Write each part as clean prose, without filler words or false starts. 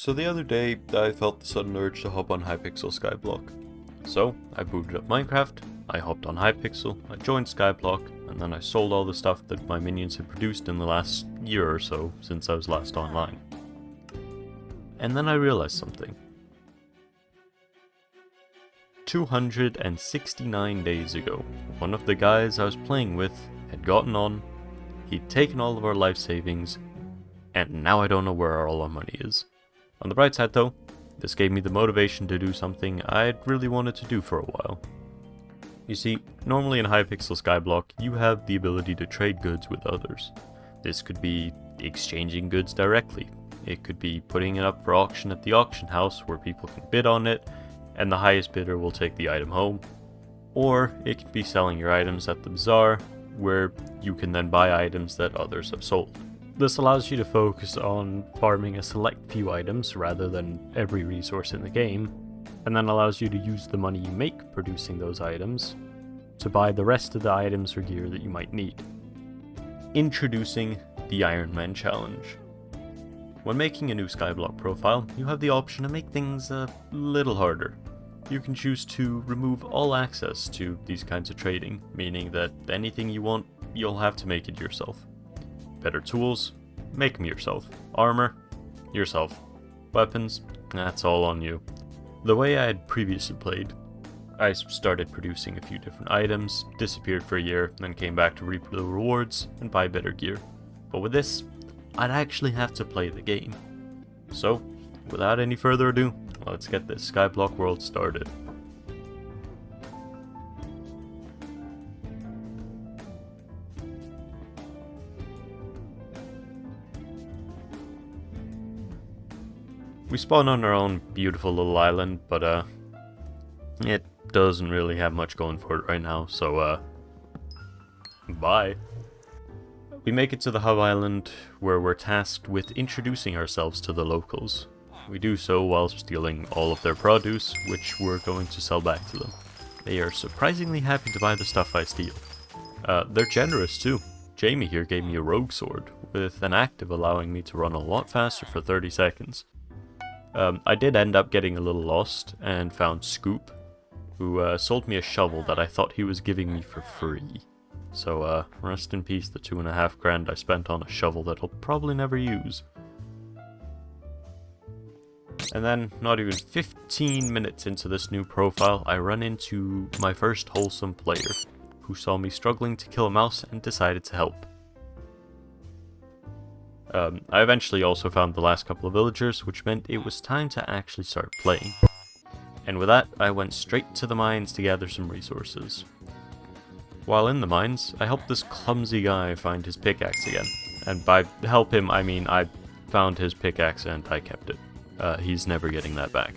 So the other day, I felt the sudden urge to hop on Hypixel Skyblock. So, I booted up Minecraft, I hopped on Hypixel, I joined Skyblock, and then I sold all the stuff that my minions had produced in the last year or so since I was last online. And then I realized something. 269 days ago, one of the guys I was playing with had gotten on, he'd taken all of our life savings, and now I don't know where all our money is. On the bright side though, this gave me the motivation to do something I'd really wanted to do for a while. You see, normally in Hypixel Skyblock, you have the ability to trade goods with others. This could be exchanging goods directly. It could be putting it up for auction at the auction house where people can bid on it, and the highest bidder will take the item home. Or it could be selling your items at the bazaar, where you can then buy items that others have sold. This allows you to focus on farming a select few items rather than every resource in the game, and then allows you to use the money you make producing those items to buy the rest of the items or gear that you might need. Introducing the Ironman challenge. When making a new Skyblock profile, you have the option to make things a little harder. You can choose to remove all access to these kinds of trading, meaning that anything you want, you'll have to make it yourself. Better tools, make them yourself. Armor, yourself. Weapons, that's all on you. The way I had previously played, I started producing a few different items, disappeared for a year, then came back to reap the rewards and buy better gear. But with this, I'd actually have to play the game. So, without any further ado, let's get this Skyblock world started. We spawn on our own beautiful little island, but it doesn't really have much going for it right now, so bye. We make it to the hub island, where we're tasked with introducing ourselves to the locals. We do so while stealing all of their produce, which we're going to sell back to them. They are surprisingly happy to buy the stuff I steal. They're generous too. Jamie here gave me a rogue sword, with an active allowing me to run a lot faster for 30 seconds. I did end up getting a little lost and found Scoop, who sold me a shovel that I thought he was giving me for free. So rest in peace the 2.5 grand I spent on a shovel that I'll probably never use. And then, not even 15 minutes into this new profile, I run into my first wholesome player, who saw me struggling to kill a mouse and decided to help. I eventually also found the last couple of villagers, which meant it was time to actually start playing. And with that, I went straight to the mines to gather some resources. While in the mines, I helped this clumsy guy find his pickaxe again. And by help him, I mean I found his pickaxe and I kept it. He's never getting that back.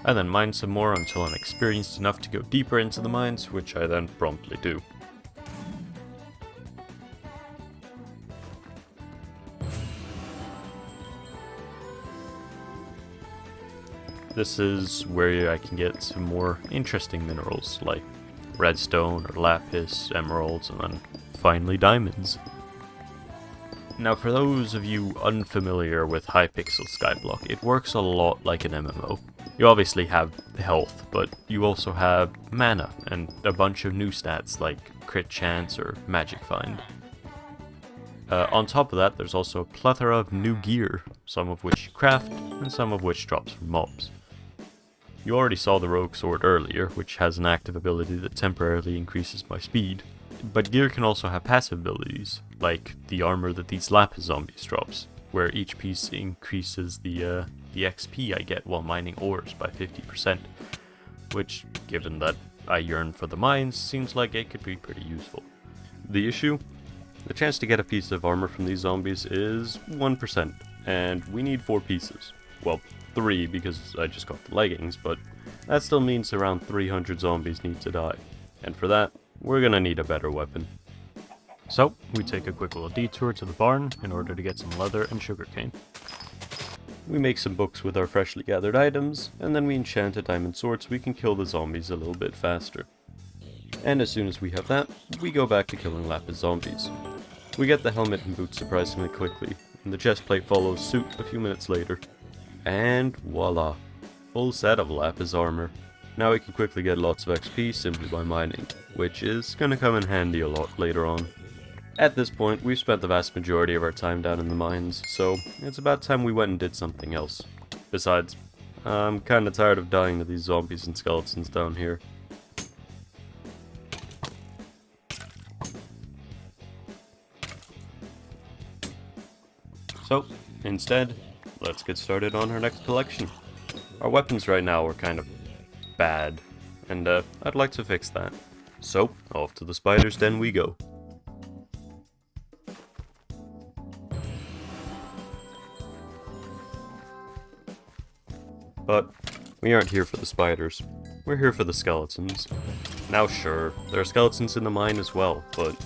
I then mine some more until I'm experienced enough to go deeper into the mines, which I then promptly do. This is where I can get some more interesting minerals like redstone or lapis, emeralds, and then finally diamonds. Now for those of you unfamiliar with Hypixel Skyblock, it works a lot like an MMO. You obviously have health, but you also have mana and a bunch of new stats like crit chance or magic find. On top of that, there's also a plethora of new gear, some of which you craft and some of which drops from mobs. You already saw the rogue sword earlier, which has an active ability that temporarily increases my speed, but gear can also have passive abilities, like the armor that these lapis zombies drops, where each piece increases the XP I get while mining ores by 50%, which, given that I yearn for the mines, seems like it could be pretty useful. The issue? The chance to get a piece of armor from these zombies is 1%, and we need 4 pieces. Well, 3 because I just got the leggings, but that still means around 300 zombies need to die. And for that, we're gonna need a better weapon. So, we take a quick little detour to the barn in order to get some leather and sugarcane. We make some books with our freshly gathered items, and then we enchant a diamond sword so we can kill the zombies a little bit faster. And as soon as we have that, we go back to killing lapis zombies. We get the helmet and boots surprisingly quickly, and the chest plate follows suit a few minutes later. And voila, full set of lapis armor. Now we can quickly get lots of XP simply by mining, which is gonna come in handy a lot later on. At this point, we've spent the vast majority of our time down in the mines, so it's about time we went and did something else. Besides, I'm kinda tired of dying to these zombies and skeletons down here. So, instead, let's get started on our next collection. Our weapons right now are kind of bad, and I'd like to fix that. So, off to the spider's den we go. But we aren't here for the spiders, we're here for the skeletons. Now sure, there are skeletons in the mine as well, but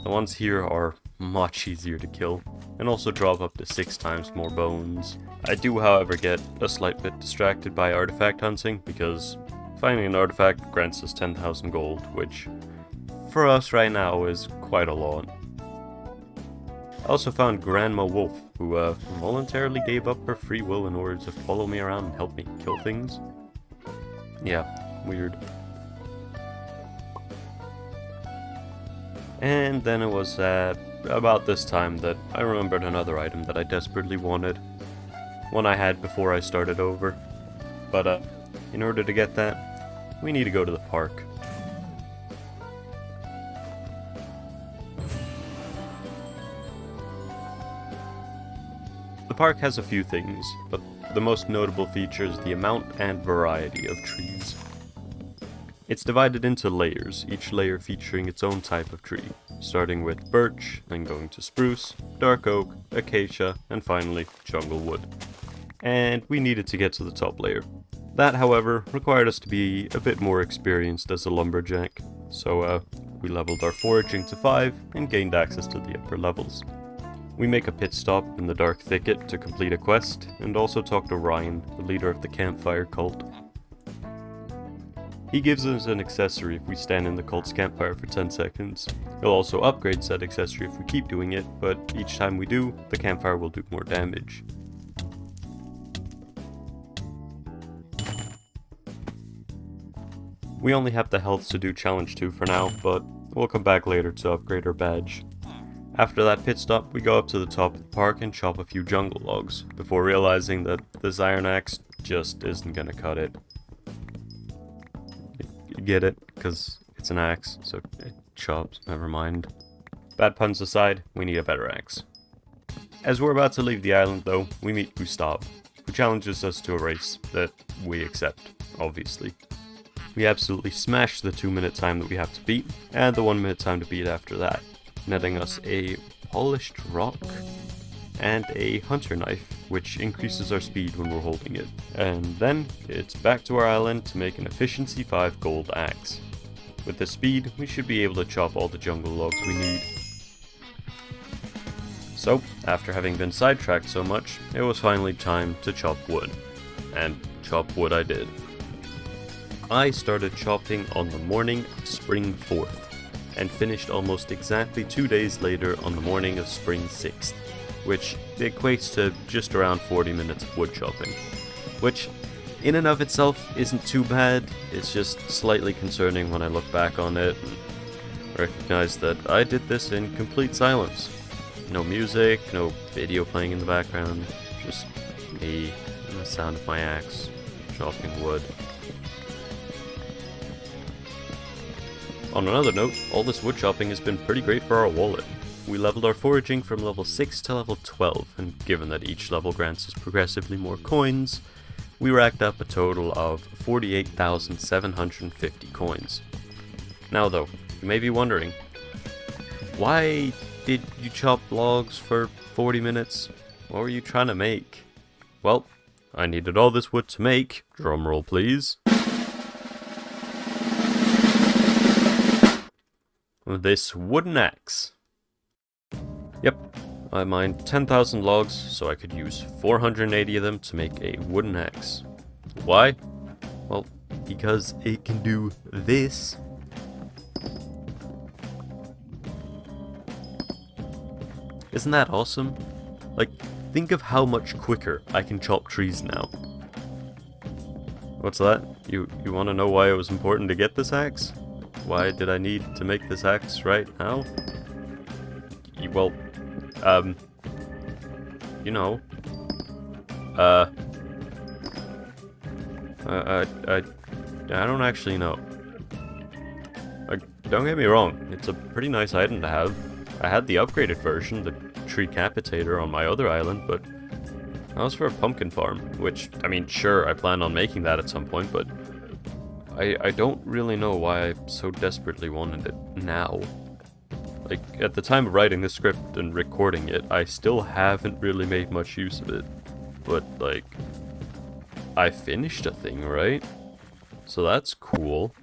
the ones here are much easier to kill, and also drop up to 6 times more bones. I do however get a slight bit distracted by artifact hunting, because finding an artifact grants us 10,000 gold, which for us right now is quite a lot. I also found Grandma Wolf, who voluntarily gave up her free will in order to follow me around and help me kill things. Yeah, weird. And then it was about this time that I remembered another item that I desperately wanted. One I had before I started over. But in order to get that, we need to go to the park. The park has a few things, but the most notable feature is the amount and variety of trees. It's divided into layers, each layer featuring its own type of tree, starting with birch, then going to spruce, dark oak, acacia, and finally jungle wood. And we needed to get to the top layer. That, however, required us to be a bit more experienced as a lumberjack, so we leveled our foraging to 5 and gained access to the upper levels. We make a pit stop in the dark thicket to complete a quest, and also talk to Ryan, the leader of the campfire cult. He gives us an accessory if we stand in the cult's campfire for 10 seconds. He'll also upgrade said accessory if we keep doing it, but each time we do, the campfire will do more damage. We only have the health to do challenge 2 for now, but we'll come back later to upgrade our badge. After that pit stop, we go up to the top of the park and chop a few jungle logs, before realizing that this iron axe just isn't gonna cut it. You get it? Because it's an axe, so it chops, never mind. Bad puns aside, we need a better axe. As we're about to leave the island though, we meet Gustav, who challenges us to a race that we accept, obviously. We absolutely smash the 2-minute time that we have to beat, and the 1-minute time to beat after that, netting us a polished rock and a hunter knife, which increases our speed when we're holding it. And then it's back to our island to make an efficiency 5 gold axe. With this speed, we should be able to chop all the jungle logs we need. So, after having been sidetracked so much, it was finally time to chop wood. And chop wood I did. I started chopping on the morning of spring 4th, and finished almost exactly 2 days later on the morning of spring 6th, which equates to just around 40 minutes of wood chopping. Which, in and of itself, isn't too bad, it's just slightly concerning when I look back on it and recognize that I did this in complete silence. No music, no video playing in the background, just me and the sound of my axe chopping wood. On another note, all this wood chopping has been pretty great for our wallet. We leveled our foraging from level 6 to level 12, and given that each level grants us progressively more coins, we racked up a total of 48,750 coins. Now though, you may be wondering, why did you chop logs for 40 minutes? What were you trying to make? Well, I needed all this wood to make, drumroll please, this wooden axe. Yep, I mined 10,000 logs so I could use 480 of them to make a wooden axe. Why? Well, because it can do this. Isn't that awesome? Like, think of how much quicker I can chop trees now. What's that? You want to know why it was important to get this axe? Why did I need to make this axe right now? Well, you know, I don't actually know. Like, don't get me wrong, it's a pretty nice item to have. I had the upgraded version, the tree capitator, on my other island, but that was for a pumpkin farm, which, I mean, sure, I plan on making that at some point, but I don't really know why I so desperately wanted it now. Like, at the time of writing this script and recording it, I still haven't really made much use of it. But, like, I finished a thing, right? So that's cool.